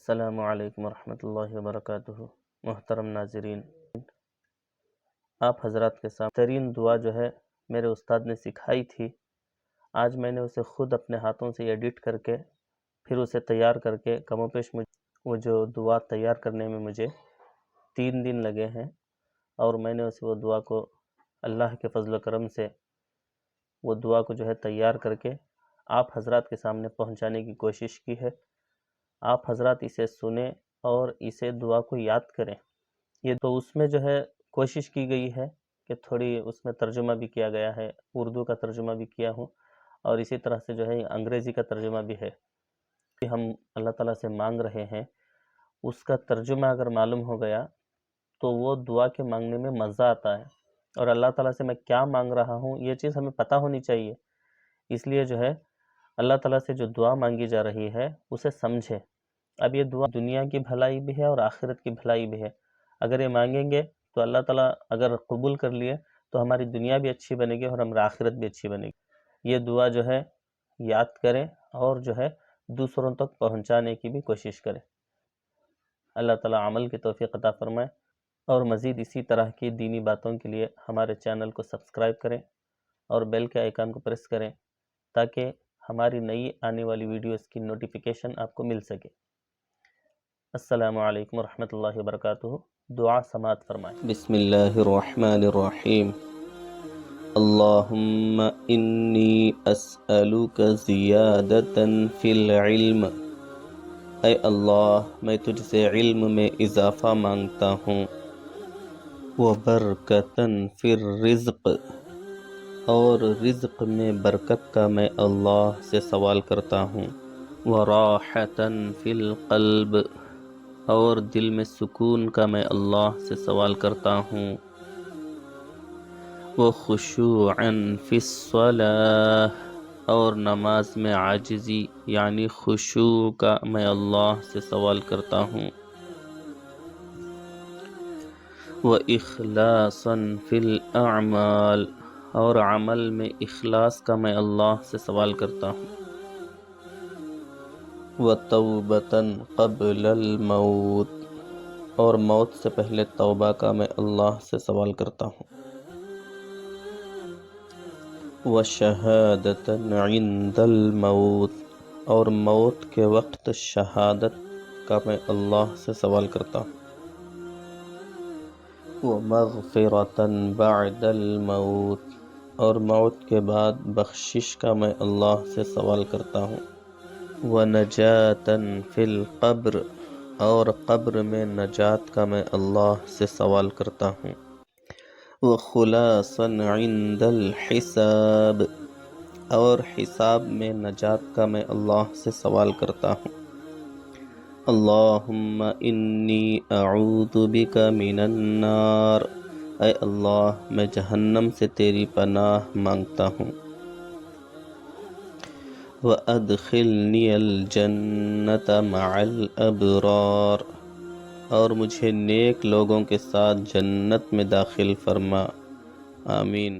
السلام علیکم ورحمۃ اللہ وبرکاتہ۔ محترم ناظرین، آپ حضرات کے سامنے ترین دعا جو ہے میرے استاد نے سکھائی تھی، آج میں نے اسے خود اپنے ہاتھوں سے ایڈٹ کر کے پھر اسے تیار کر کے کم و بیش وہ جو دعا تیار کرنے میں مجھے 3 دن لگے ہیں، اور میں نے وہ دعا کو اللہ کے فضل و کرم سے وہ دعا کو جو ہے تیار کر کے آپ حضرات کے سامنے پہنچانے کی کوشش کی ہے۔ آپ حضرات اسے سنیں اور اسے دعا کو یاد کریں۔ یہ تو اس میں جو ہے کوشش کی گئی ہے کہ تھوڑی اس میں ترجمہ بھی کیا گیا ہے، اردو کا ترجمہ بھی کیا ہوں، اور اسی طرح سے جو ہے انگریزی کا ترجمہ بھی ہے کہ ہم اللہ تعالیٰ سے مانگ رہے ہیں، اس کا ترجمہ اگر معلوم ہو گیا تو وہ دعا کے مانگنے میں مزہ آتا ہے، اور اللہ تعالیٰ سے میں کیا مانگ رہا ہوں یہ چیز ہمیں پتہ ہونی چاہیے۔ اس لیے جو ہے اللہ تعالیٰ سے جو دعا مانگی جا رہی ہے اسے سمجھے۔ اب یہ دعا دنیا کی بھلائی بھی ہے اور آخرت کی بھلائی بھی ہے۔ اگر یہ مانگیں گے تو اللہ تعالیٰ اگر قبول کر لیے تو ہماری دنیا بھی اچھی بنے گی اور ہماری آخرت بھی اچھی بنے گی۔ یہ دعا جو ہے یاد کریں اور جو ہے دوسروں تک پہنچانے کی بھی کوشش کریں۔ اللہ تعالیٰ عمل کی توفیق عطا فرمائے، اور مزید اسی طرح کی دینی باتوں کے لیے ہمارے چینل کو سبسکرائب کریں اور بیل کے آئیکن کو پریس کریں تاکہ ہماری نئی آنے والی ویڈیوز کی نوٹیفیکیشن آپ کو مل سکے۔ السلام علیکم ورحمۃ اللہ وبرکاتہ۔ دعا سماعت فرمائیں۔ بسم اللہ الرحمن الرحیم۔ اللہم انی اسألک زیادتا فی العلم۔ اے اللہ، میں تجھ سے علم میں اضافہ مانگتا ہوں۔ وبرکتا فی الرزق، اور رزق میں برکت کا میں اللہ سے سوال کرتا ہوں۔ وراحتا فی القلب، اور دل میں سکون کا میں اللہ سے سوال کرتا ہوں۔ وخشوعا فی الصلاۃ، اور نماز میں عاجزی یعنی خشوع کا میں اللہ سے سوال کرتا ہوں۔ واخلاصا فی الاعمال، اور عمل میں اخلاص کا میں اللہ سے سوال کرتا ہوں۔ وتوبة قبل الموت، اور موت سے پہلے توبہ کا میں اللہ سے سوال کرتا ہوں۔ وشہادة عند الموت، اور موت کے وقت شہادت کا میں اللہ سے سوال کرتا ہوں۔ ومغفرة بعد الموت، اور موت کے بعد بخشش کا میں اللہ سے سوال کرتا ہوں۔ ونجاة فی القبر، اور قبر میں نجات کا میں اللہ سے سوال کرتا ہوں۔ وخلاصا عند الحساب، اور حساب میں نجات کا میں اللہ سے سوال کرتا ہوں۔ اللہم انی اعوذ بک من النار، اے اللہ میں جہنم سے تیری پناہ مانگتا ہوں۔ وَأَدْخِلْنِيَ الْجَنَّةَ مَعَ الْأَبْرَارِ، اور مجھے نیک لوگوں کے ساتھ جنت میں داخل فرما۔ آمین۔